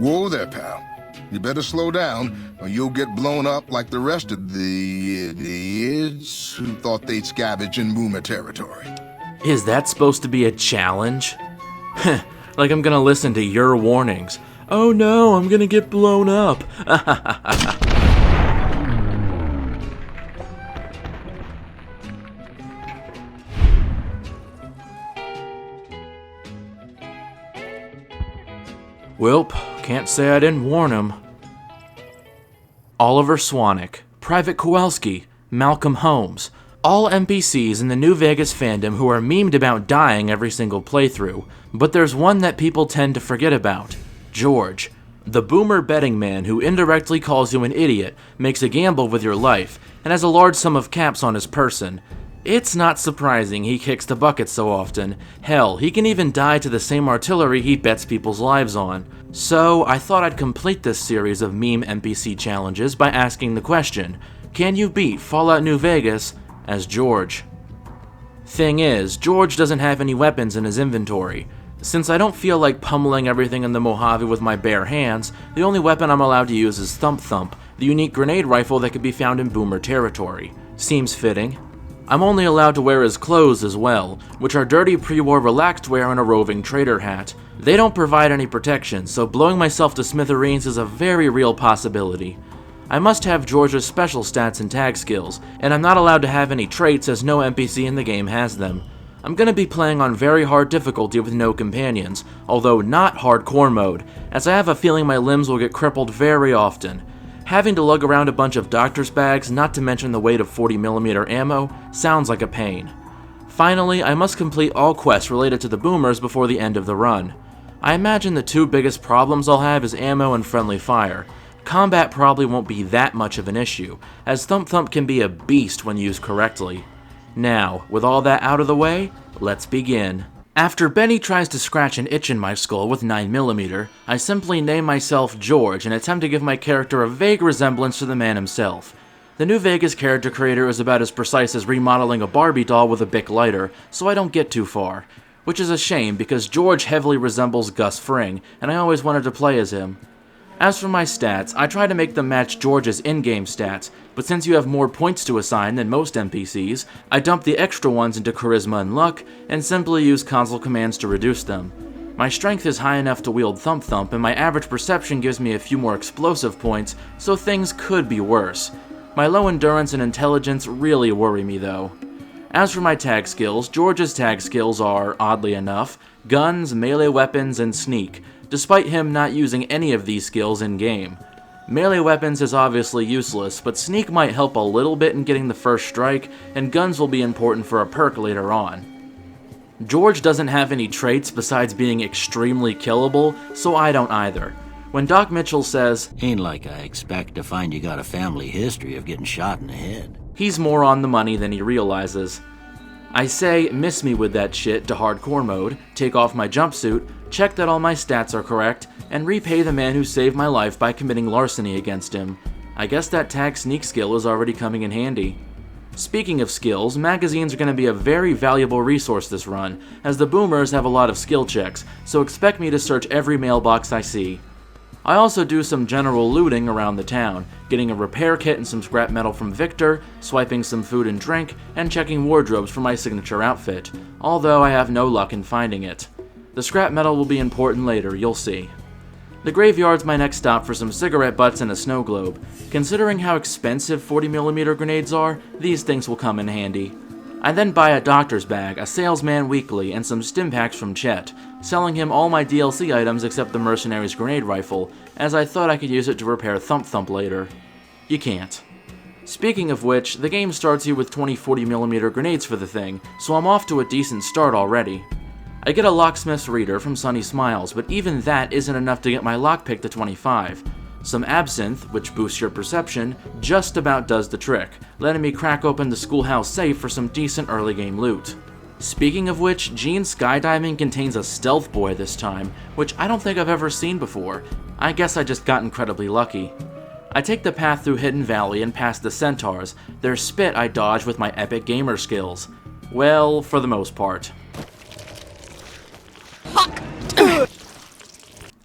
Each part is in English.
Whoa there, pal. You better slow down, or you'll get blown up like the rest of the idiots who thought they'd scavenge in Boomer territory. Is that supposed to be a challenge? Like I'm gonna listen to your warnings. Oh no, I'm gonna get blown up. Welp, can't say I didn't warn him. Oliver Swanwick, Private Kowalski, Malcolm Holmes, all NPCs in the New Vegas fandom who are memed about dying every single playthrough, but there's one that people tend to forget about, George. The boomer betting man who indirectly calls you an idiot, makes a gamble with your life, and has a large sum of caps on his person. It's not surprising he kicks the bucket so often. Hell, he can even die to the same artillery he bets people's lives on. So, I thought I'd complete this series of meme NPC challenges by asking the question, can you beat Fallout New Vegas as George? Thing is, George doesn't have any weapons in his inventory. Since I don't feel like pummeling everything in the Mojave with my bare hands, the only weapon I'm allowed to use is Thump, the unique grenade rifle that can be found in Boomer territory. Seems fitting. I'm only allowed to wear his clothes as well, which are dirty pre-war relaxed wear and a roving trader hat. They don't provide any protection, so blowing myself to smithereens is a very real possibility. I must have George's special stats and tag skills, and I'm not allowed to have any traits as no NPC in the game has them. I'm gonna be playing on very hard difficulty with no companions, although not hardcore mode, as I have a feeling my limbs will get crippled very often. Having to lug around a bunch of doctor's bags, not to mention the weight of 40mm ammo, sounds like a pain. Finally, I must complete all quests related to the boomers before the end of the run. I imagine the two biggest problems I'll have is ammo and friendly fire. Combat probably won't be that much of an issue, as Thump can be a beast when used correctly. Now, with all that out of the way, let's begin. After Benny tries to scratch an itch in my skull with 9mm, I simply name myself George and attempt to give my character a vague resemblance to the man himself. The New Vegas character creator is about as precise as remodeling a Barbie doll with a Bic lighter, so I don't get too far. Which is a shame because George heavily resembles Gus Fring, and I always wanted to play as him. As for my stats, I try to make them match George's in-game stats, but since you have more points to assign than most NPCs, I dump the extra ones into Charisma and Luck, and simply use console commands to reduce them. My strength is high enough to wield Thump, and my average perception gives me a few more explosive points, so things could be worse. My low endurance and intelligence really worry me though. As for my tag skills, George's tag skills are, oddly enough, guns, melee weapons, and sneak, despite him not using any of these skills in-game. Melee weapons is obviously useless, but sneak might help a little bit in getting the first strike, and guns will be important for a perk later on. George doesn't have any traits besides being extremely killable, so I don't either. When Doc Mitchell says, "Ain't like I expect to find you got a family history of getting shot in the head," he's more on the money than he realizes. I say, miss me with that shit to hardcore mode, take off my jumpsuit, check that all my stats are correct, and repay the man who saved my life by committing larceny against him. I guess that tag sneak skill is already coming in handy. Speaking of skills, magazines are going to be a very valuable resource this run, as the boomers have a lot of skill checks, so expect me to search every mailbox I see. I also do some general looting around the town, getting a repair kit and some scrap metal from Victor, swiping some food and drink, and checking wardrobes for my signature outfit, although I have no luck in finding it. The scrap metal will be important later, you'll see. The graveyard's my next stop for some cigarette butts and a snow globe. Considering how expensive 40mm grenades are, these things will come in handy. I then buy a doctor's bag, a salesman weekly, and some stim packs from Chet, selling him all my DLC items except the mercenary's grenade rifle, as I thought I could use it to repair Thump later. You can't. Speaking of which, the game starts you with 20 40mm grenades for the thing, so I'm off to a decent start already. I get a locksmith's reader from Sunny Smiles, but even that isn't enough to get my lockpick to 25. Some absinthe, which boosts your perception, just about does the trick, letting me crack open the schoolhouse safe for some decent early game loot. Speaking of which, Gene's skydiving contains a stealth boy this time, which I don't think I've ever seen before. I guess I just got incredibly lucky. I take the path through Hidden Valley and past the centaurs. Their spit I dodge with my epic gamer skills. Well, for the most part.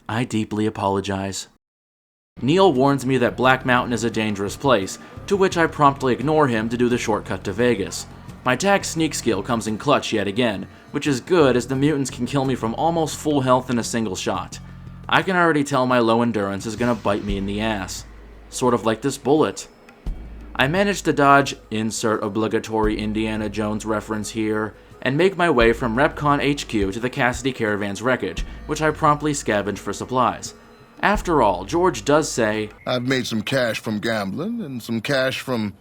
I deeply apologize. Neil warns me that Black Mountain is a dangerous place, to which I promptly ignore him to do the shortcut to Vegas. My attack sneak skill comes in clutch yet again, which is good as the mutants can kill me from almost full health in a single shot. I can already tell my low endurance is gonna bite me in the ass. Sort of like this bullet. I managed to dodge insert obligatory Indiana Jones reference here, and make my way from Repcon HQ to the Cassidy Caravan's wreckage, which I promptly scavenged for supplies. After all, George does say, I've made some cash from gambling and some cash from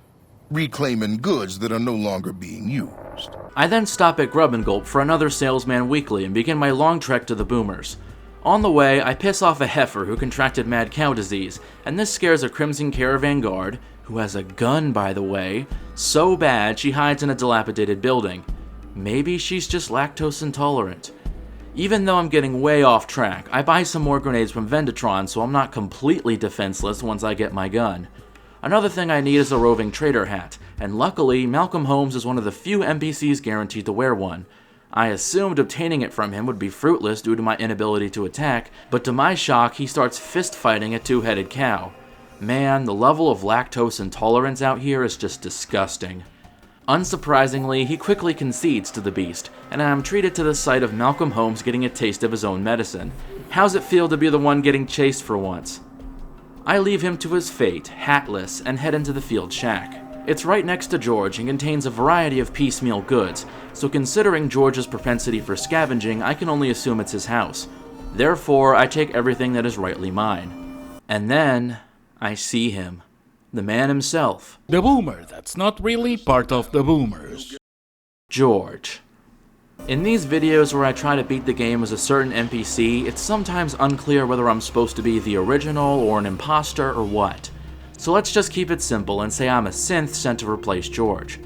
reclaiming goods that are no longer being used. I then stop at Grub and Gulp for another Salesman Weekly and begin my long trek to the Boomers. On the way, I piss off a heifer who contracted mad cow disease, and this scares a Crimson Caravan guard, who has a gun by the way, so bad she hides in a dilapidated building. Maybe she's just lactose intolerant. Even though I'm getting way off track, I buy some more grenades from Vendatron so I'm not completely defenseless once I get my gun. Another thing I need is a roving trader hat, and luckily Malcolm Holmes is one of the few NPCs guaranteed to wear one. I assumed obtaining it from him would be fruitless due to my inability to attack, but to my shock he starts fist fighting a two-headed cow. Man, the level of lactose intolerance out here is just disgusting. Unsurprisingly, he quickly concedes to the beast, and I am treated to the sight of Malcolm Holmes getting a taste of his own medicine. How's it feel to be the one getting chased for once? I leave him to his fate, hatless, and head into the field shack. It's right next to George and contains a variety of piecemeal goods, so considering George's propensity for scavenging, I can only assume it's his house. Therefore, I take everything that is rightly mine. And then, I see him. The man himself. The Boomer, that's not really part of the Boomers. George. In these videos where I try to beat the game as a certain NPC, it's sometimes unclear whether I'm supposed to be the original or an imposter or what. So let's just keep it simple and say I'm a synth sent to replace George.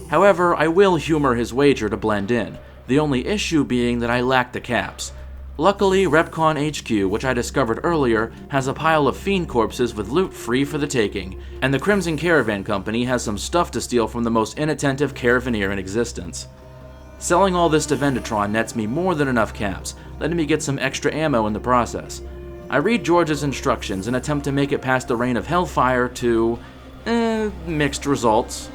However, I will humor his wager to blend in, the only issue being that I lack the caps. Luckily, Repcon HQ, which I discovered earlier, has a pile of fiend corpses with loot free for the taking, and the Crimson Caravan Company has some stuff to steal from the most inattentive caravaneer in existence. Selling all this to Vendatron nets me more than enough caps, letting me get some extra ammo in the process. I read George's instructions and attempt to make it past the rain of hellfire to... mixed results.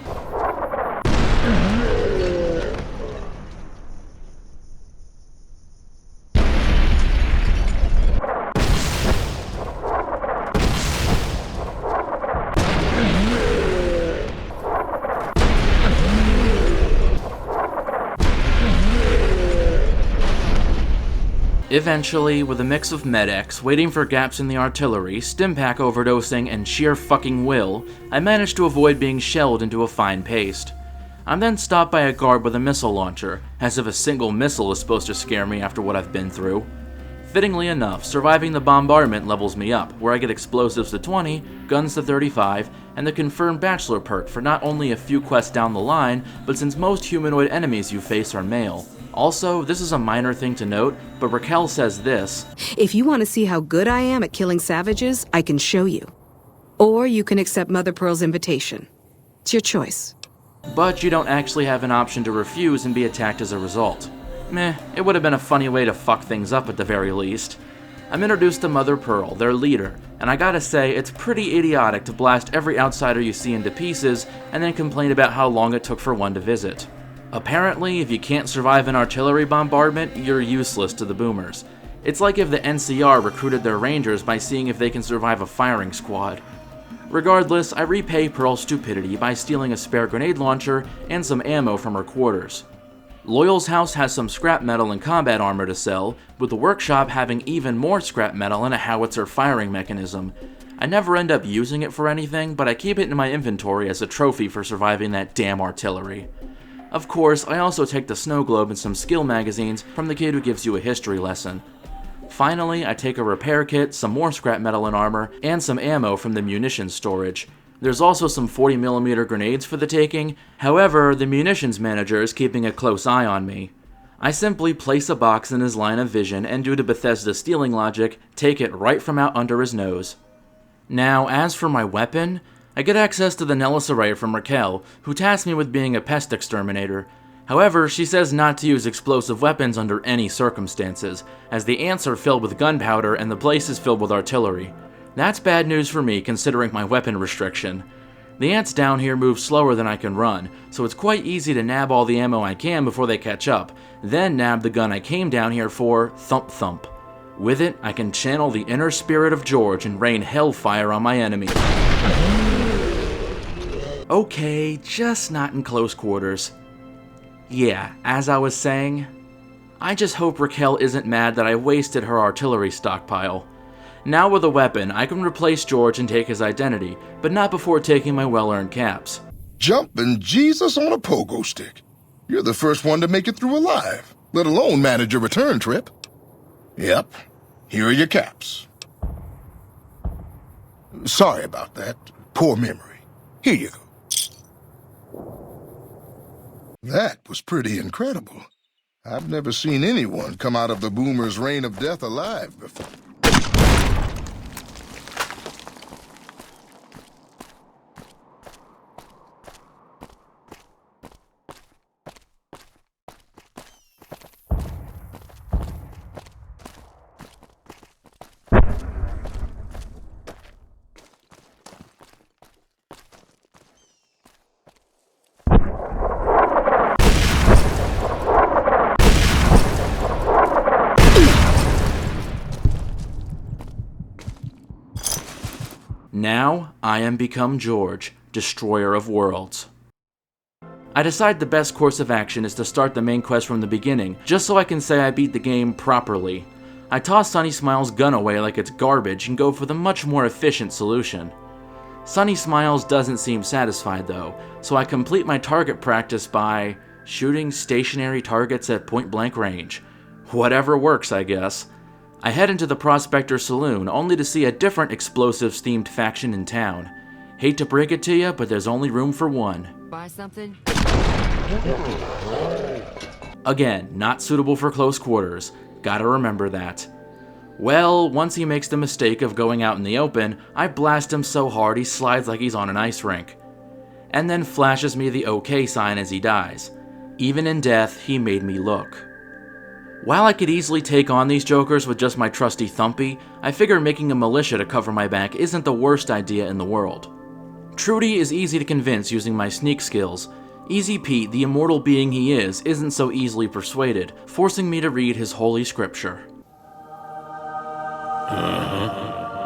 Eventually, with a mix of medics, waiting for gaps in the artillery, stimpack overdosing, and sheer fucking will, I managed to avoid being shelled into a fine paste. I'm then stopped by a guard with a missile launcher, as if a single missile is supposed to scare me after what I've been through. Fittingly enough, surviving the bombardment levels me up, where I get explosives to 20, guns to 35, and the confirmed bachelor perk for not only a few quests down the line, but since most humanoid enemies you face are male. Also, this is a minor thing to note, but Raquel says this: if you want to see how good I am at killing savages, I can show you. Or you can accept Mother Pearl's invitation. It's your choice. But you don't actually have an option to refuse and be attacked as a result. Meh, it would have been a funny way to fuck things up at the very least. I'm introduced to Mother Pearl, their leader, and I gotta say, it's pretty idiotic to blast every outsider you see into pieces and then complain about how long it took for one to visit. Apparently, if you can't survive an artillery bombardment, you're useless to the Boomers. It's like if the NCR recruited their rangers by seeing if they can survive a firing squad. Regardless, I repay Pearl's stupidity by stealing a spare grenade launcher and some ammo from her quarters. Loyal's house has some scrap metal and combat armor to sell, with the workshop having even more scrap metal and a howitzer firing mechanism. I never end up using it for anything, but I keep it in my inventory as a trophy for surviving that damn artillery. Of course, I also take the snow globe and some skill magazines from the kid who gives you a history lesson. Finally, I take a repair kit, some more scrap metal and armor, and some ammo from the munitions storage. There's also some 40mm grenades for the taking, however, the munitions manager is keeping a close eye on me. I simply place a box in his line of vision and, due to Bethesda's stealing logic, take it right from out under his nose. Now, as for my weapon, I get access to the Nellis array from Raquel, who tasked me with being a pest exterminator. However, she says not to use explosive weapons under any circumstances, as the ants are filled with gunpowder and the place is filled with artillery. That's bad news for me considering my weapon restriction. The ants down here move slower than I can run, so it's quite easy to nab all the ammo I can before they catch up, then nab the gun I came down here for, Thump Thump. With it, I can channel the inner spirit of George and rain hellfire on my enemy. Okay, just not in close quarters. Yeah, as I was saying, I just hope Raquel isn't mad that I wasted her artillery stockpile. Now with a weapon, I can replace George and take his identity, but not before taking my well-earned caps. Jumping Jesus on a pogo stick. You're the first one to make it through alive, let alone manage a return trip. Yep, here are your caps. Sorry about that. Poor memory. Here you go. That was pretty incredible. I've never seen anyone come out of the Boomer's reign of death alive before. Now, I am become George, Destroyer of Worlds. I decide the best course of action is to start the main quest from the beginning, just so I can say I beat the game properly. I toss Sunny Smiles' gun away like it's garbage and go for the much more efficient solution. Sunny Smiles doesn't seem satisfied though, so I complete my target practice by shooting stationary targets at point-blank range. Whatever works, I guess. I head into the Prospector Saloon, only to see a different explosives-themed faction in town. Hate to break it to you, but there's only room for one. Buy something? Again, not suitable for close quarters. Gotta remember that. Well, once he makes the mistake of going out in the open, I blast him so hard he slides like he's on an ice rink. And then flashes me the OK sign as he dies. Even in death, he made me look. While I could easily take on these jokers with just my trusty Thumpy, I figure making a militia to cover my back isn't the worst idea in the world. Trudy is easy to convince using my sneak skills. Easy Pete, the immortal being he is, isn't so easily persuaded, forcing me to read his holy scripture.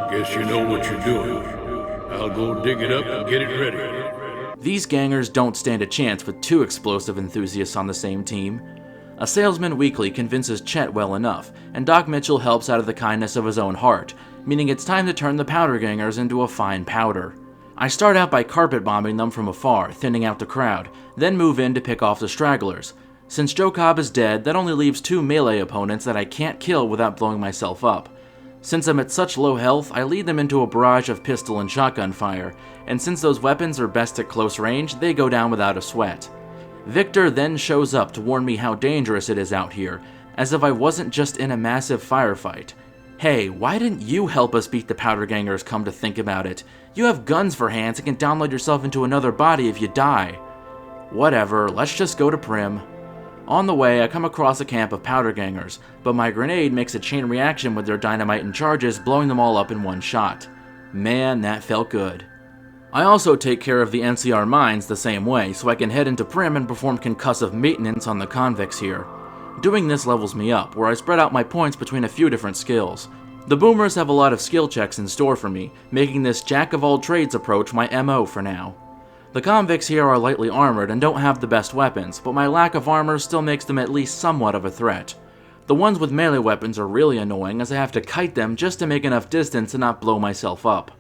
Guess you know what you're doing. I'll go dig it up and get it ready. These gangers don't stand a chance with two explosive enthusiasts on the same team. A salesman weekly convinces Chet well enough, and Doc Mitchell helps out of the kindness of his own heart, meaning it's time to turn the powder gangers into a fine powder. I start out by carpet bombing them from afar, thinning out the crowd, then move in to pick off the stragglers. Since Joe Cobb is dead, that only leaves two melee opponents that I can't kill without blowing myself up. Since I'm at such low health, I lead them into a barrage of pistol and shotgun fire, and since those weapons are best at close range, they go down without a sweat. Victor then shows up to warn me how dangerous it is out here, as if I wasn't just in a massive firefight. Hey, why didn't you help us beat the powder gangers, come to think about it? You have guns for hands and can download yourself into another body if you die. Whatever, let's just go to Primm. On the way, I come across a camp of powder gangers, but my grenade makes a chain reaction with their dynamite and charges, blowing them all up in one shot. Man, that felt good. I also take care of the NCR mines the same way, so I can head into Primm and perform concussive maintenance on the convicts here. Doing this levels me up, where I spread out my points between a few different skills. The boomers have a lot of skill checks in store for me, making this jack-of-all-trades approach my MO for now. The convicts here are lightly armored and don't have the best weapons, but my lack of armor still makes them at least somewhat of a threat. The ones with melee weapons are really annoying, as I have to kite them just to make enough distance to not blow myself up.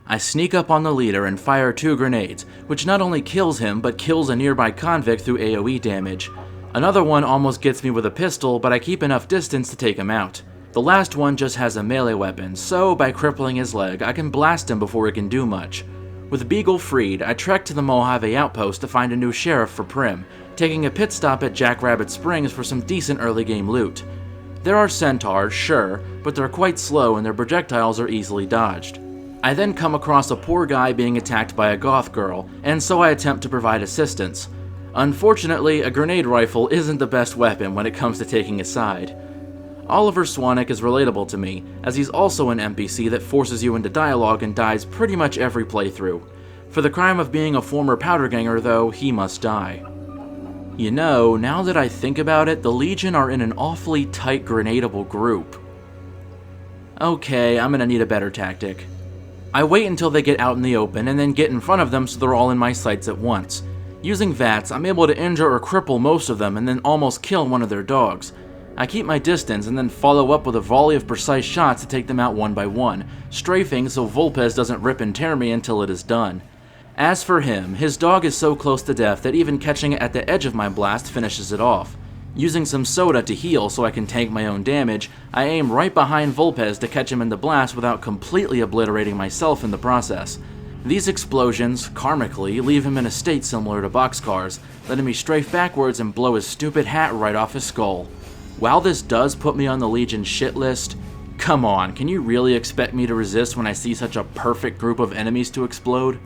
I sneak up on the leader and fire 2 grenades, which not only kills him, but kills a nearby convict through AoE damage. Another one almost gets me with a pistol, but I keep enough distance to take him out. The last one just has a melee weapon, so by crippling his leg, I can blast him before he can do much. With Beagle freed, I trek to the Mojave outpost to find a new sheriff for Primm, taking a pit stop at Jackrabbit Springs for some decent early game loot. There are centaurs, sure, but they're quite slow and their projectiles are easily dodged. I then come across a poor guy being attacked by a goth girl, and so I attempt to provide assistance. Unfortunately, a grenade rifle isn't the best weapon when it comes to taking a side. Oliver Swanwick is relatable to me, as he's also an NPC that forces you into dialogue and dies pretty much every playthrough. For the crime of being a former powder ganger, though, he must die. You know, now that I think about it, the Legion are in an awfully tight grenadable group. Okay, I'm gonna need a better tactic. I wait until they get out in the open and then get in front of them so they're all in my sights at once. Using VATS, I'm able to injure or cripple most of them and then almost kill one of their dogs. I keep my distance and then follow up with a volley of precise shots to take them out one by one, strafing so Volpez doesn't rip and tear me until it is done. As for him, his dog is so close to death that even catching it at the edge of my blast finishes it off. Using some soda to heal so I can tank my own damage, I aim right behind Volpez to catch him in the blast without completely obliterating myself in the process. These explosions, karmically, leave him in a state similar to boxcars, letting me strafe backwards and blow his stupid hat right off his skull. While this does put me on the Legion shit list, come on, can you really expect me to resist when I see such a perfect group of enemies to explode?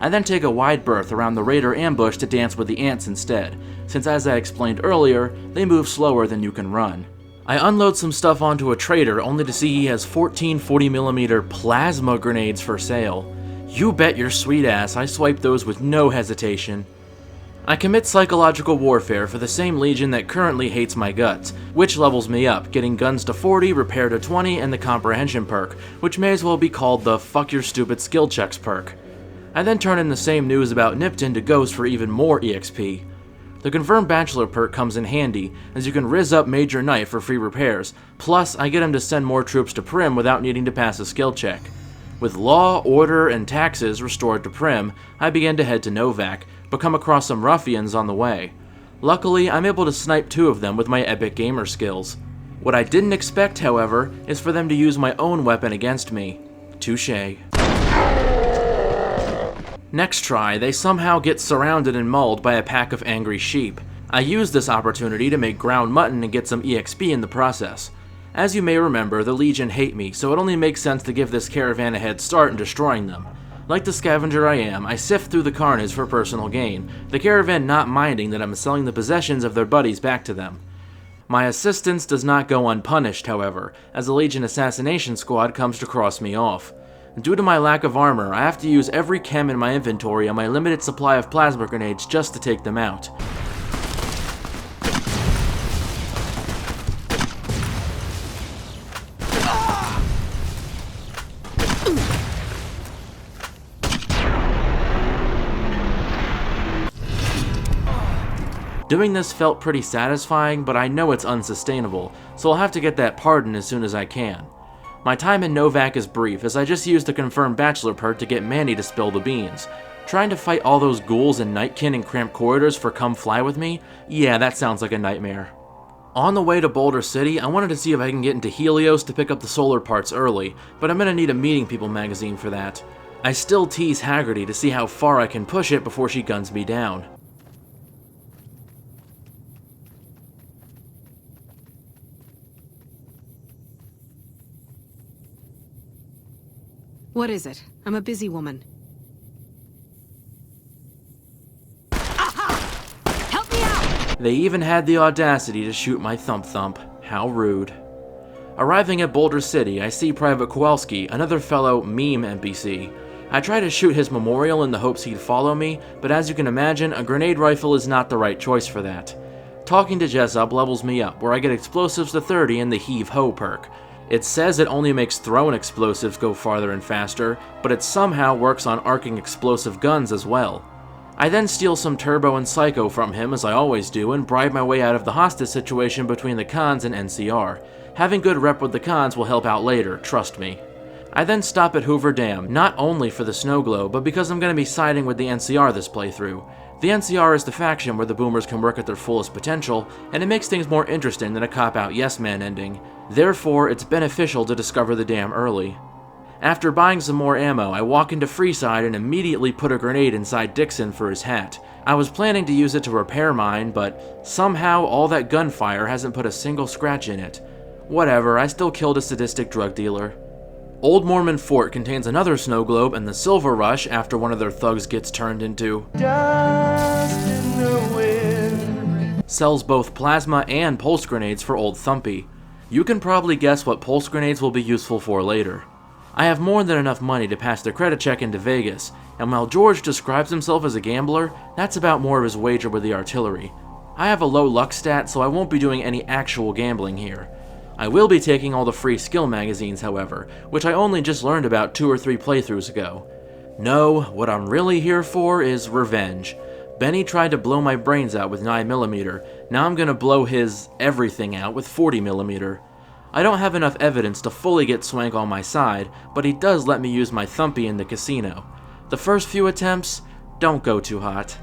I then take a wide berth around the raider ambush to dance with the ants instead, since as I explained earlier, they move slower than you can run. I unload some stuff onto a trader only to see he has 14 40mm plasma grenades for sale. You bet your sweet ass I swipe those with no hesitation. I commit psychological warfare for the same Legion that currently hates my guts, which levels me up, getting guns to 40, repair to 20, and the comprehension perk, which may as well be called the fuck your stupid skill checks perk. I then turn in the same news about Nipton to Ghost for even more EXP. The confirmed bachelor perk comes in handy, as you can rizz up Major Knight for free repairs, plus I get him to send more troops to Primm without needing to pass a skill check. With law, order, and taxes restored to Primm, I begin to head to Novak, but come across some ruffians on the way. Luckily, I'm able to snipe 2 of them with my epic gamer skills. What I didn't expect, however, is for them to use my own weapon against me. Touché. Next try, they somehow get surrounded and mauled by a pack of angry sheep. I use this opportunity to make ground mutton and get some EXP in the process. As you may remember, the Legion hate me, so it only makes sense to give this caravan a head start in destroying them. Like the scavenger I am, I sift through the carnage for personal gain, the caravan not minding that I'm selling the possessions of their buddies back to them. My assistance does not go unpunished, however, as the Legion assassination squad comes to cross me off. Due to my lack of armor, I have to use every chem in my inventory on my limited supply of plasma grenades just to take them out. Doing this felt pretty satisfying, but I know it's unsustainable, so I'll have to get that pardon as soon as I can. My time in Novak is brief, as I just used the confirmed bachelor perk to get Manny to spill the beans. Trying to fight all those ghouls and nightkin in cramped corridors for come fly with me? Yeah, that sounds like a nightmare. On the way to Boulder City, I wanted to see if I can get into Helios to pick up the solar parts early, but I'm gonna need a Meeting People magazine for that. I still tease Haggerty to see how far I can push it before she guns me down. What is it? I'm a busy woman. Aha! Help me out! They even had the audacity to shoot my Thump. How rude. Arriving at Boulder City, I see Private Kowalski, another fellow meme NPC. I try to shoot his memorial in the hopes he'd follow me, but as you can imagine, a grenade rifle is not the right choice for that. Talking to Jessup levels me up, where I get explosives to 30 and the heave-ho perk. It says it only makes thrown explosives go farther and faster, but it somehow works on arcing explosive guns as well. I then steal some turbo and psycho from him as I always do and bribe my way out of the hostage situation between the cons and NCR. Having good rep with the cons will help out later, trust me. I then stop at Hoover Dam, not only for the snow globe, but because I'm going to be siding with the NCR this playthrough. The NCR is the faction where the boomers can work at their fullest potential, and it makes things more interesting than a cop-out yes-man ending. Therefore, it's beneficial to discover the dam early. After buying some more ammo, I walk into Freeside and immediately put a grenade inside Dixon for his hat. I was planning to use it to repair mine, but somehow all that gunfire hasn't put a single scratch in it. Whatever, I still killed a sadistic drug dealer. Old Mormon Fort contains another snow globe and the Silver Rush after one of their thugs gets turned into dust in the wind. sells both plasma and pulse grenades for old Thumpy. You can probably guess what pulse grenades will be useful for later. I have more than enough money to pass the credit check into Vegas, and while George describes himself as a gambler, that's about more of his wager with the artillery. I have a low luck stat, so I won't be doing any actual gambling here. I will be taking all the free skill magazines, however, which I only just learned about 2 or 3 playthroughs ago. No, what I'm really here for is revenge. Benny tried to blow my brains out with 9mm, now I'm gonna blow his everything out with 40mm. I don't have enough evidence to fully get Swank on my side, but he does let me use my Thumpy in the casino. The first few attempts don't go too hot.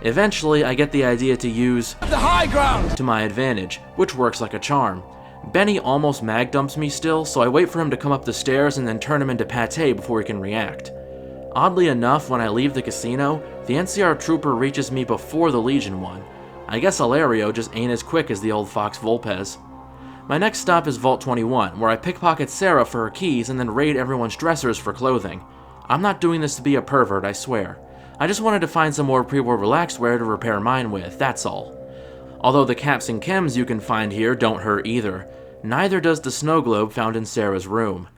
Eventually, I get the idea to use the high ground to my advantage, which works like a charm. Benny almost mag dumps me still, so I wait for him to come up the stairs and then turn him into pate before he can react. Oddly enough, when I leave the casino, the NCR trooper reaches me before the Legion one. I guess Hilario just ain't as quick as the old Fox Volpez. My next stop is Vault 21, where I pickpocket Sarah for her keys and then raid everyone's dressers for clothing. I'm not doing this to be a pervert, I swear. I just wanted to find some more pre-war relaxed wear to repair mine with, that's all. Although the caps and chems you can find here don't hurt either. Neither does the snow globe found in Sarah's room.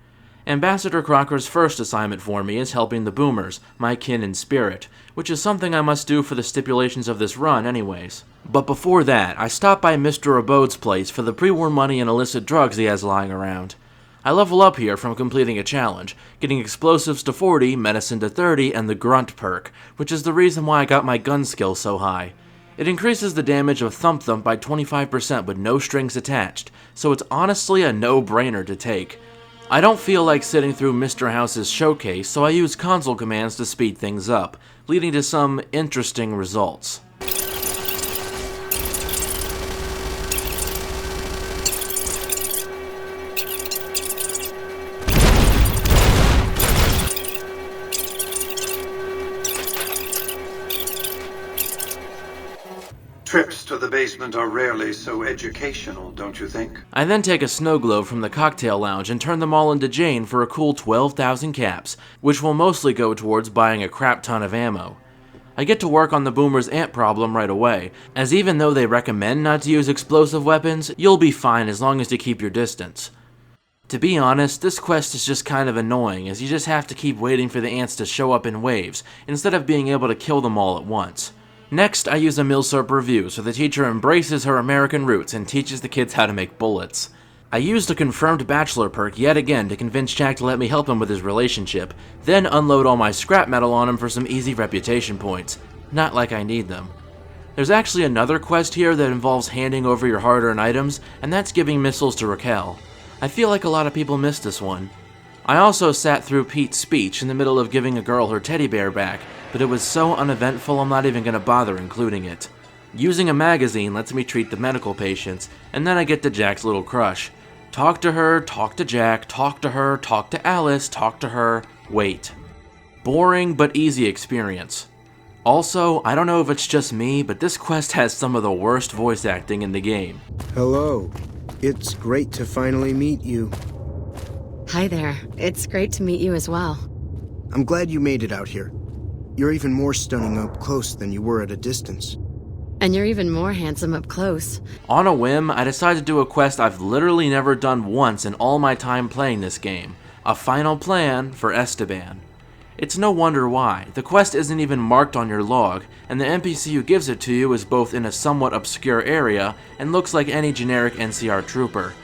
Ambassador Crocker's first assignment for me is helping the Boomers, my kin in spirit, which is something I must do for the stipulations of this run anyways. But before that, I stop by Mr. Abode's place for the pre-war money and illicit drugs he has lying around. I level up here from completing a challenge, getting explosives to 40, medicine to 30, and the grunt perk, which is the reason why I got my gun skill so high. It increases the damage of Thump by 25% with no strings attached, so it's honestly a no-brainer to take. I don't feel like sitting through Mr. House's showcase, so I use console commands to speed things up, leading to some interesting results. Trips to the basement are rarely so educational, don't you think? I then take a snow globe from the cocktail lounge and turn them all into Jane for a cool 12,000 caps, which will mostly go towards buying a crap ton of ammo. I get to work on the Boomer's ant problem right away, as even though they recommend not to use explosive weapons, you'll be fine as long as you keep your distance. To be honest, this quest is just kind of annoying, as you just have to keep waiting for the ants to show up in waves, instead of being able to kill them all at once. Next, I use a Milsurp review so the teacher embraces her American roots and teaches the kids how to make bullets. I used a confirmed bachelor perk yet again to convince Jack to let me help him with his relationship, then unload all my scrap metal on him for some easy reputation points. Not like I need them. There's actually another quest here that involves handing over your hard-earned items, and that's giving missiles to Raquel. I feel like a lot of people missed this one. I also sat through Pete's speech in the middle of giving a girl her teddy bear back, but it was so uneventful I'm not even going to bother including it. Using a magazine lets me treat the medical patients, and then I get to Jack's little crush. Talk to her, talk to Jack, talk to her, talk to Alice, talk to her, wait. Boring but easy experience. Also, I don't know if it's just me, but this quest has some of the worst voice acting in the game. Hello. It's great to finally meet you. Hi there. It's great to meet you as well. I'm glad you made it out here. You're even more stunning up close than you were at a distance. And you're even more handsome up close. On a whim, I decided to do a quest I've literally never done once in all my time playing this game. A final plan for Esteban. It's no wonder why. The quest isn't even marked on your log, and the NPC who gives it to you is both in a somewhat obscure area and looks like any generic NCR trooper.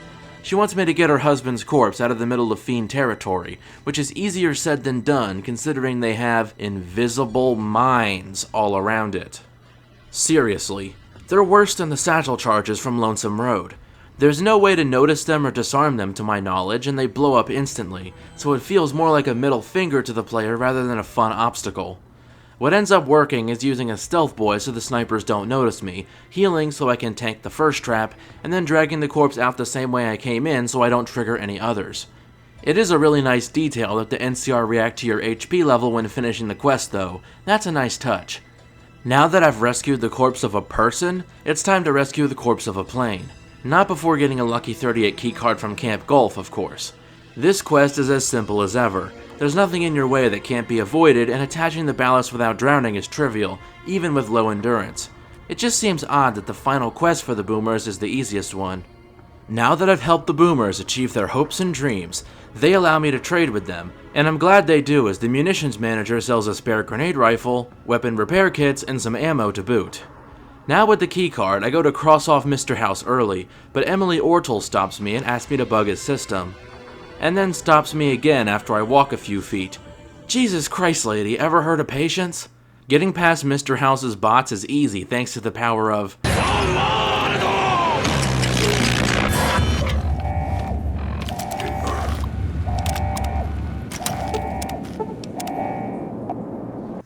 She wants me to get her husband's corpse out of the middle of Fiend territory, which is easier said than done considering they have invisible mines all around it. Seriously, they're worse than the satchel charges from Lonesome Road. There's no way to notice them or disarm them to my knowledge, and they blow up instantly, so it feels more like a middle finger to the player rather than a fun obstacle. What ends up working is using a stealth boy so the snipers don't notice me, healing so I can tank the first trap, and then dragging the corpse out the same way I came in so I don't trigger any others. It is a really nice detail that the NCR react to your HP level when finishing the quest though. That's a nice touch. Now that I've rescued the corpse of a person, it's time to rescue the corpse of a plane. Not before getting a lucky 38 keycard from Camp Gulf, of course. This quest is as simple as ever. There's nothing in your way that can't be avoided, and attaching the ballast without drowning is trivial, even with low endurance. It just seems odd that the final quest for the boomers is the easiest one. Now that I've helped the boomers achieve their hopes and dreams, they allow me to trade with them, and I'm glad they do, as the munitions manager sells a spare grenade rifle, weapon repair kits, and some ammo to boot. Now with the keycard, I go to cross off Mr. House early, but Emily Ortel stops me and asks me to bug his system. And then stops me again after I walk a few feet. Jesus Christ, lady, ever heard of patience? Getting past Mr. House's bots is easy thanks to the power of...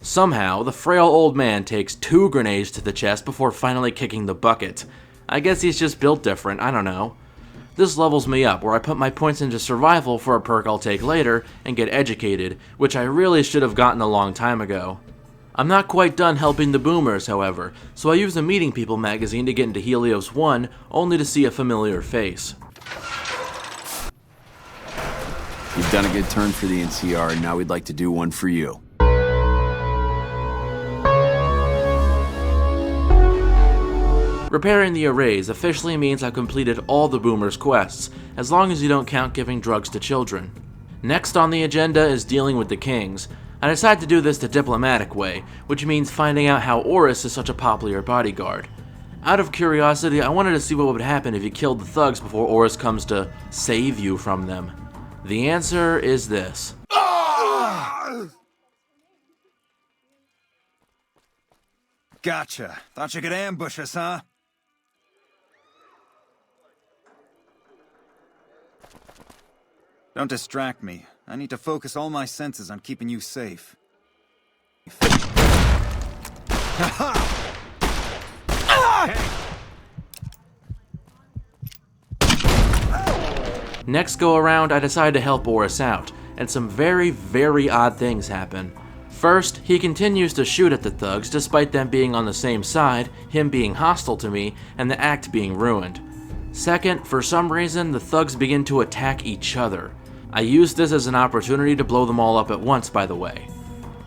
Somehow, the frail old man takes 2 grenades to the chest before finally kicking the bucket. I guess he's just built different, I don't know. This levels me up, where I put my points into survival for a perk I'll take later, and get educated, which I really should have gotten a long time ago. I'm not quite done helping the boomers, however, so I use the Meeting People magazine to get into Helios 1, only to see a familiar face. You've done a good turn for the NCR, and now we'd like to do one for you. Repairing the arrays officially means I've completed all the boomers' quests, as long as you don't count giving drugs to children. Next on the agenda is dealing with the kings. I decide to do this the diplomatic way, which means finding out how Oris is such a popular bodyguard. Out of curiosity, I wanted to see what would happen if you killed the thugs before Oris comes to save you from them. The answer is this. Gotcha. Thought you could ambush us, huh? Don't distract me. I need to focus all my senses on keeping you safe. Next go around, I decide to help Oris out, and some very, very odd things happen. First, he continues to shoot at the thugs despite them being on the same side, him being hostile to me, and the act being ruined. Second, for some reason, the thugs begin to attack each other. I used this as an opportunity to blow them all up at once, by the way.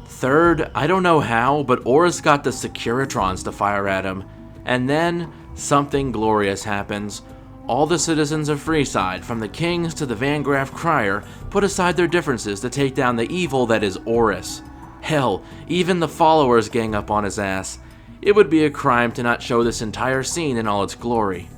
Third, I don't know how, but Oris got the Securitrons to fire at him. And then, something glorious happens. All the citizens of Freeside, from the Kings to the Van Graff Crier, put aside their differences to take down the evil that is Oris. Hell, even the followers gang up on his ass. It would be a crime to not show this entire scene in all its glory.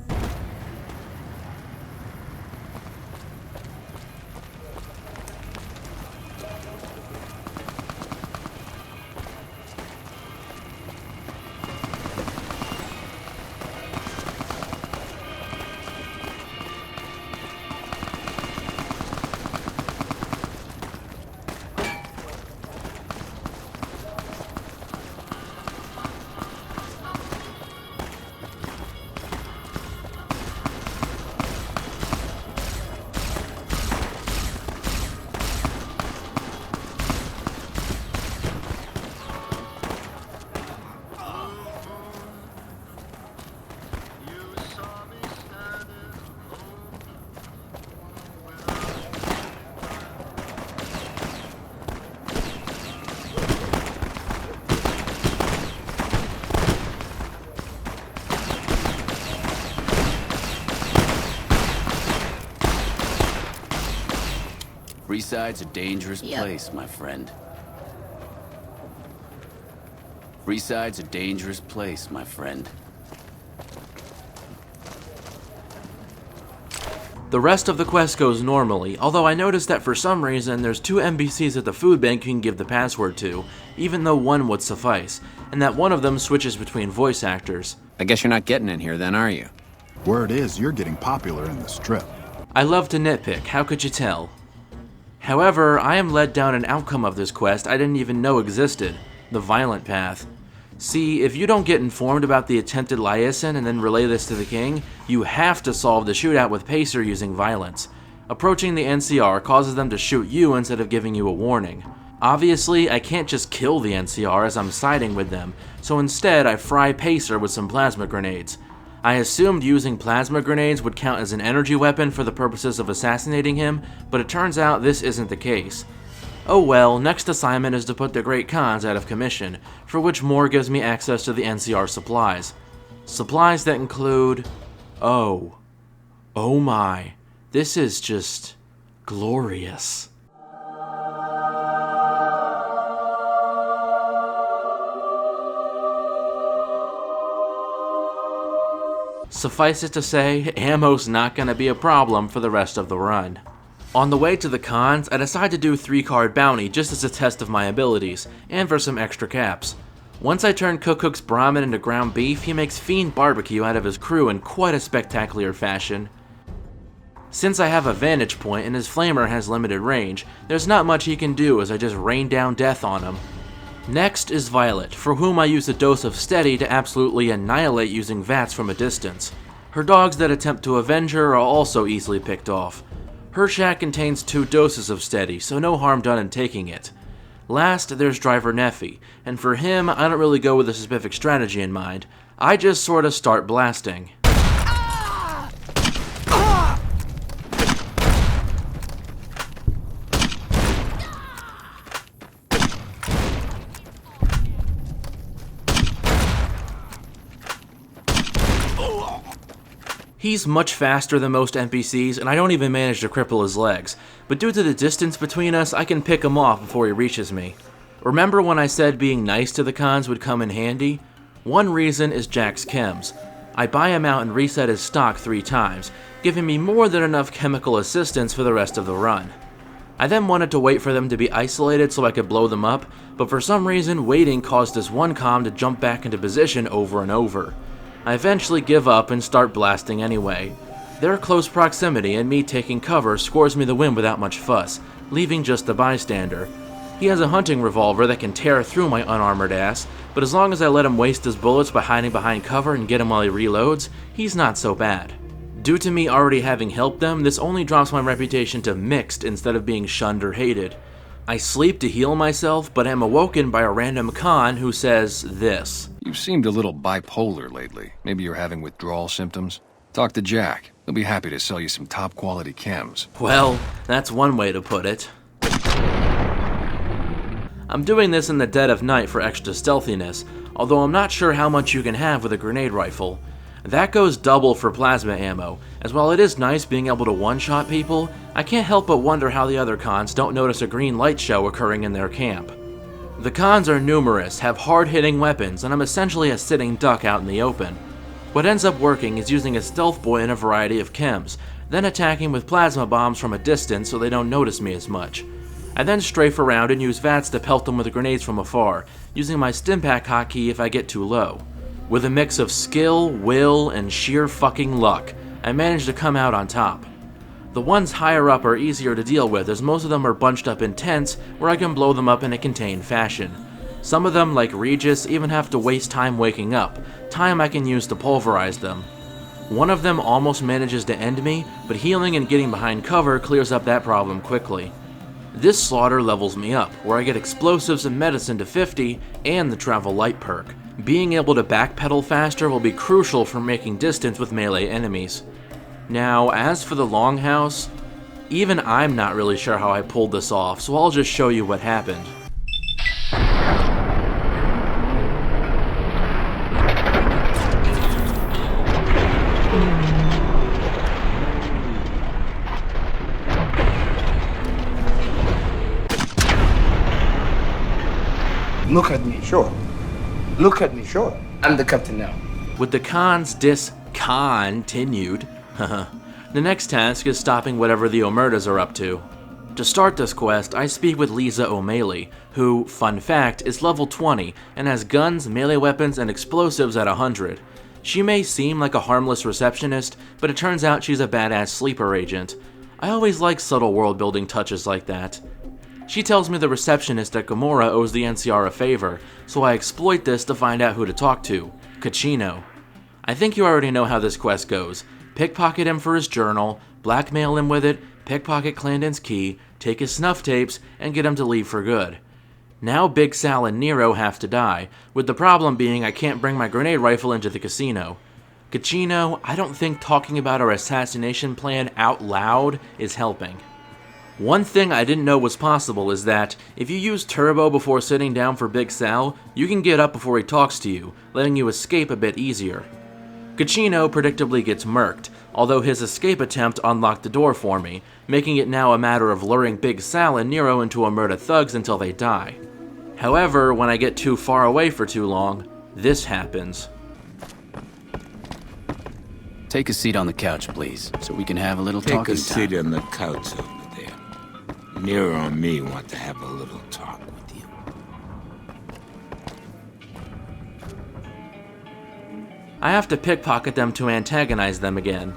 Freeside's a dangerous place, my friend. Freeside's a dangerous place, my friend. The rest of the quest goes normally, although I noticed that for some reason there's 2 NPCs at the food bank you can give the password to, even though one would suffice, and that one of them switches between voice actors. I guess you're not getting in here then, are you? Word is you're getting popular in the strip. I love to nitpick, how could you tell? However, I am led down an outcome of this quest I didn't even know existed, the violent path. See, if you don't get informed about the attempted liaison and then relay this to the king, you have to solve the shootout with Pacer using violence. Approaching the NCR causes them to shoot you instead of giving you a warning. Obviously, I can't just kill the NCR as I'm siding with them, so instead I fry Pacer with some plasma grenades. I assumed using plasma grenades would count as an energy weapon for the purposes of assassinating him, but it turns out this isn't the case. Oh well, next assignment is to put the Great Khans out of commission, for which more gives me access to the NCR supplies. Supplies that include... oh my, this is just glorious. Suffice it to say, ammo's not gonna be a problem for the rest of the run. On the way to the Khans, I decide to do 3-card bounty just as a test of my abilities, and for some extra caps. Once I turn Cook's Brahmin into ground beef, he makes fiend barbecue out of his crew in quite a spectacular fashion. Since I have a vantage point and his flamer has limited range, there's not much he can do as I just rain down death on him. Next is Violet, for whom I use a dose of steady to absolutely annihilate using VATS from a distance. Her dogs that attempt to avenge her are also easily picked off. Her shack contains 2 doses of steady, so no harm done in taking it. Last, there's Driver Neffy, and for him, I don't really go with a specific strategy in mind. I just sorta start blasting. He's much faster than most NPCs, and I don't even manage to cripple his legs, but due to the distance between us, I can pick him off before he reaches me. Remember when I said being nice to the Khans would come in handy? One reason is Jack's chems. I buy him out and reset his stock 3 times, giving me more than enough chemical assistance for the rest of the run. I then wanted to wait for them to be isolated so I could blow them up, but for some reason waiting caused this one comm to jump back into position over and over. I eventually give up and start blasting anyway. Their close proximity and me taking cover scores me the win without much fuss, leaving just the bystander. He has a hunting revolver that can tear through my unarmored ass, but as long as I let him waste his bullets by hiding behind cover and get him while he reloads, he's not so bad. Due to me already having helped them, this only drops my reputation to mixed instead of being shunned or hated. I sleep to heal myself, but am awoken by a random Khan who says this. You've seemed a little bipolar lately. Maybe you're having withdrawal symptoms? Talk to Jack. He'll be happy to sell you some top-quality chems. Well, that's one way to put it. I'm doing this in the dead of night for extra stealthiness, although I'm not sure how much you can have with a grenade rifle. That goes double for plasma ammo, as while it is nice being able to one-shot people, I can't help but wonder how the other Khans don't notice a green light show occurring in their camp. The Khans are numerous, have hard-hitting weapons, and I'm essentially a sitting duck out in the open. What ends up working is using a stealth boy in a variety of chems, then attacking with plasma bombs from a distance so they don't notice me as much. I then strafe around and use VATS to pelt them with grenades from afar, using my Stimpack hotkey if I get too low. With a mix of skill, will, and sheer fucking luck, I managed to come out on top. The ones higher up are easier to deal with as most of them are bunched up in tents where I can blow them up in a contained fashion. Some of them, like Regis, even have to waste time waking up, time I can use to pulverize them. One of them almost manages to end me, but healing and getting behind cover clears up that problem quickly. This slaughter levels me up, where I get explosives and medicine to 50 and the travel light perk. Being able to backpedal faster will be crucial for making distance with melee enemies. Now, as for the longhouse, even I'm not really sure how I pulled this off, so I'll just show you what happened. Look at me, sure. Look at me, sure. I'm the captain now. With the Khans discontinued, the next task is stopping whatever the Omertas are up to. To start this quest, I speak with Lisa O'Malley, who, fun fact, is level 20 and has guns, melee weapons, and explosives at 100. She may seem like a harmless receptionist, but it turns out she's a badass sleeper agent. I always like subtle world-building touches like that. She tells me the receptionist at Gomorrah owes the NCR a favor, so I exploit this to find out who to talk to, Kachino. I think you already know how this quest goes. Pickpocket him for his journal, blackmail him with it, pickpocket Clandon's key, take his snuff tapes, and get him to leave for good. Now Big Sal and Nero have to die, with the problem being I can't bring my grenade rifle into the casino. Kachino, I don't think talking about our assassination plan out loud is helping. One thing I didn't know was possible is that if you use turbo before sitting down for Big Sal, you can get up before he talks to you, letting you escape a bit easier. Kachino predictably gets murked, although his escape attempt unlocked the door for me, making it now a matter of luring Big Sal and Nero into Omerta thugs until they die. However, when I get too far away for too long, this happens. Take a seat on the couch, please, so we can have a little talking time. Take a seat on the couch over there. Nero and me want to have a little talk with you. I have to pickpocket them to antagonize them again.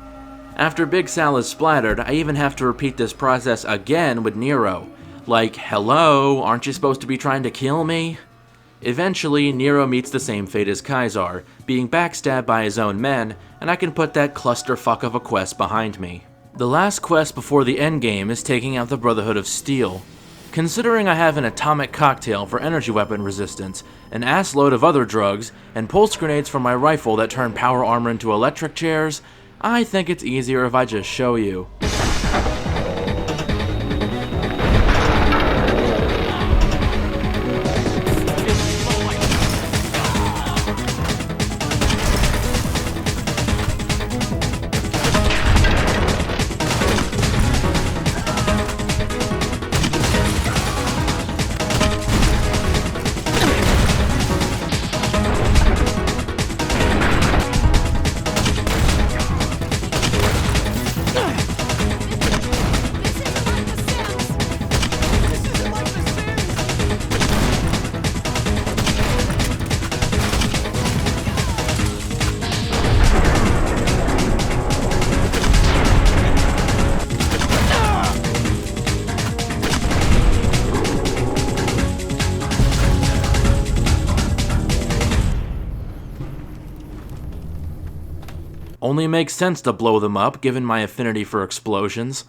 After Big Sal is splattered, I even have to repeat this process again with Nero. Like, hello, aren't you supposed to be trying to kill me? Eventually, Nero meets the same fate as Kaisar, being backstabbed by his own men, and I can put that clusterfuck of a quest behind me. The last quest before the endgame is taking out the Brotherhood of Steel. Considering I have an atomic cocktail for energy weapon resistance, an assload of other drugs, and pulse grenades from my rifle that turn power armor into electric chairs, I think it's easier if I just show you. Only makes sense to blow them up, given my affinity for explosions.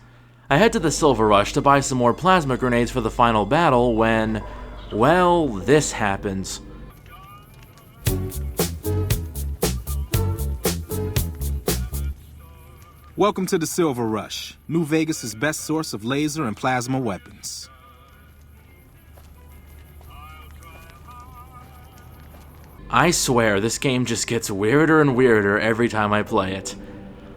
I head to the Silver Rush to buy some more plasma grenades for the final battle when, well, this happens. Welcome to the Silver Rush, New Vegas' best source of laser and plasma weapons. I swear, this game just gets weirder and weirder every time I play it.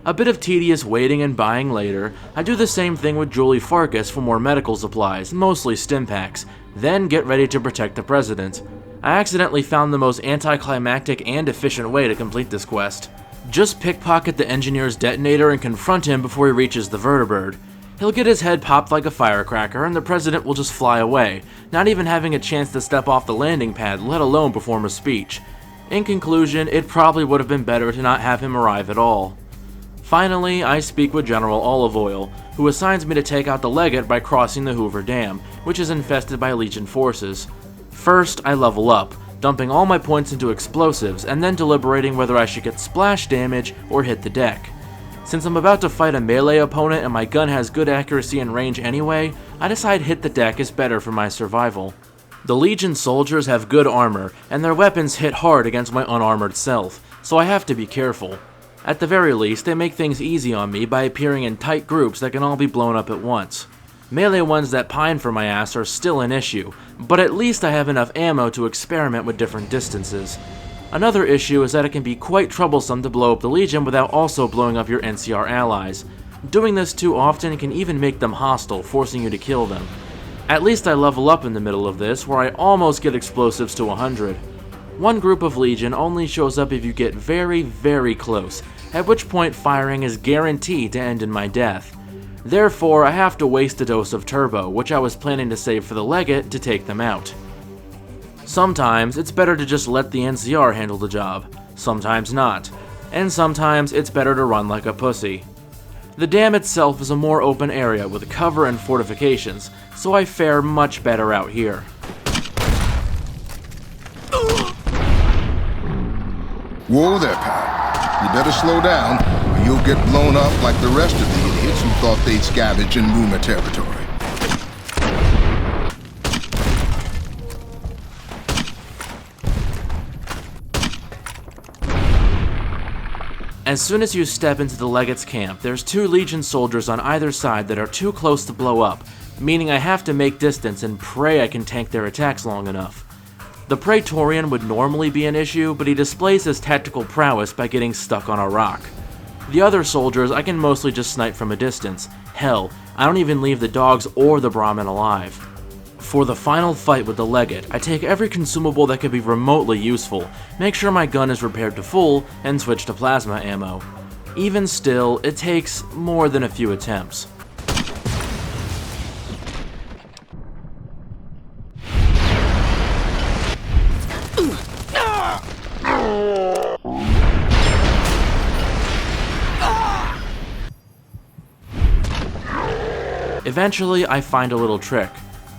A bit of tedious waiting and buying later, I do the same thing with Julie Farkas for more medical supplies, mostly stim packs, then get ready to protect the president. I accidentally found the most anticlimactic and efficient way to complete this quest. Just pickpocket the engineer's detonator and confront him before he reaches the vertibird. He'll get his head popped like a firecracker and the president will just fly away, not even having a chance to step off the landing pad, let alone perform a speech. In conclusion, it probably would have been better to not have him arrive at all. Finally, I speak with General Olive Oil, who assigns me to take out the legate by crossing the Hoover Dam, which is infested by Legion forces. First, I level up, dumping all my points into explosives, and then deliberating whether I should get splash damage or hit the deck. Since I'm about to fight a melee opponent and my gun has good accuracy and range anyway, I decide hit the deck is better for my survival. The Legion soldiers have good armor, and their weapons hit hard against my unarmored self, so I have to be careful. At the very least, they make things easy on me by appearing in tight groups that can all be blown up at once. Melee ones that pine for my ass are still an issue, but at least I have enough ammo to experiment with different distances. Another issue is that it can be quite troublesome to blow up the Legion without also blowing up your NCR allies. Doing this too often can even make them hostile, forcing you to kill them. At least I level up in the middle of this, where I almost get explosives to 100. One group of Legion only shows up if you get very, very close, at which point firing is guaranteed to end in my death. Therefore, I have to waste a dose of turbo, which I was planning to save for the legate to take them out. Sometimes it's better to just let the NCR handle the job, sometimes not, and sometimes it's better to run like a pussy. The dam itself is a more open area with cover and fortifications, so I fare much better out here. Whoa there, pal. You better slow down, or you'll get blown up like the rest of the idiots who thought they'd scavenge in rumor territory. As soon as you step into the Legate's camp, there's 2 Legion soldiers on either side that are too close to blow up, meaning I have to make distance and pray I can tank their attacks long enough. The Praetorian would normally be an issue, but he displays his tactical prowess by getting stuck on a rock. The other soldiers I can mostly just snipe from a distance. Hell, I don't even leave the dogs or the Brahmin alive. For the final fight with the Legate, I take every consumable that could be remotely useful, make sure my gun is repaired to full, and switch to plasma ammo. Even still, it takes more than a few attempts. Eventually, I find a little trick.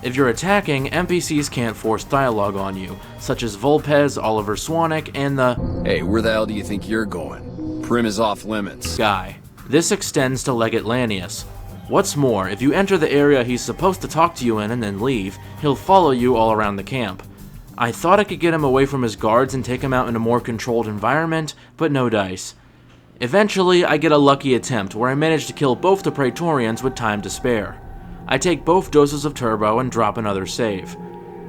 If you're attacking, NPCs can't force dialogue on you, such as Volpez, Oliver Swanwick, and the "Hey, where the hell do you think you're going? Primm is off limits" guy. This extends to Legate Lanius. What's more, if you enter the area he's supposed to talk to you in and then leave, he'll follow you all around the camp. I thought I could get him away from his guards and take him out in a more controlled environment, but no dice. Eventually, I get a lucky attempt where I manage to kill both the Praetorians with time to spare. I take both doses of turbo and drop another save.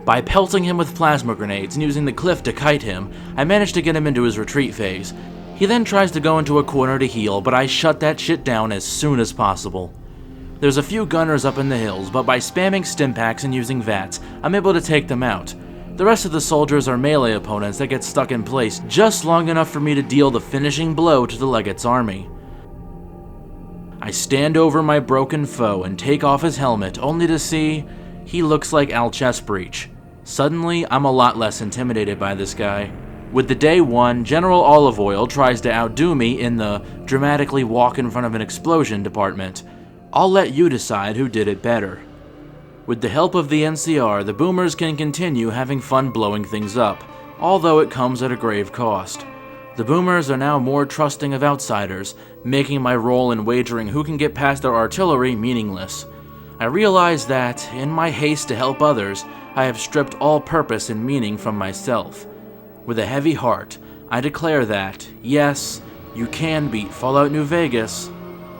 By pelting him with plasma grenades and using the cliff to kite him, I manage to get him into his retreat phase. He then tries to go into a corner to heal, but I shut that shit down as soon as possible. There's a few gunners up in the hills, but by spamming stimpaks and using VATs, I'm able to take them out. The rest of the soldiers are melee opponents that get stuck in place just long enough for me to deal the finishing blow to the Legate's army. I stand over my broken foe and take off his helmet, only to see he looks like Alchestbreach. Suddenly, I'm a lot less intimidated by this guy. With the day 1, General Olive Oil tries to outdo me in the dramatically walk in front of an explosion department. I'll let you decide who did it better. With the help of the NCR, the boomers can continue having fun blowing things up, although it comes at a grave cost. The boomers are now more trusting of outsiders, making my role in wagering who can get past their artillery meaningless. I realize that, in my haste to help others, I have stripped all purpose and meaning from myself. With a heavy heart, I declare that, yes, you can beat Fallout New Vegas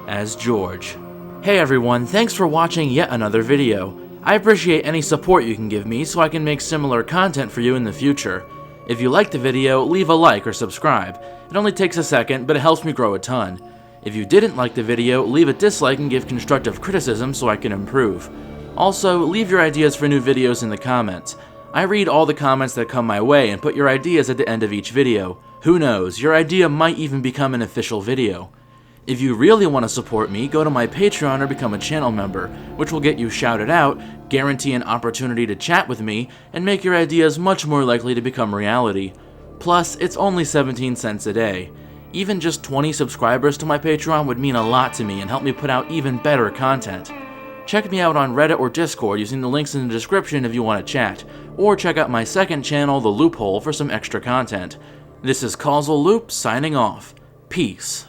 as George. Hey everyone, thanks for watching yet another video. I appreciate any support you can give me so I can make similar content for you in the future. If you liked the video, leave a like or subscribe. It only takes a second, but it helps me grow a ton. If you didn't like the video, leave a dislike and give constructive criticism so I can improve. Also, leave your ideas for new videos in the comments. I read all the comments that come my way and put your ideas at the end of each video. Who knows, your idea might even become an official video. If you really want to support me, go to my Patreon or become a channel member, which will get you shouted out, guarantee an opportunity to chat with me, and make your ideas much more likely to become reality. Plus, it's only 17 cents a day. Even just 20 subscribers to my Patreon would mean a lot to me and help me put out even better content. Check me out on Reddit or Discord using the links in the description if you want to chat, or check out my second channel, The Loophole, for some extra content. This is Causal Loop signing off. Peace.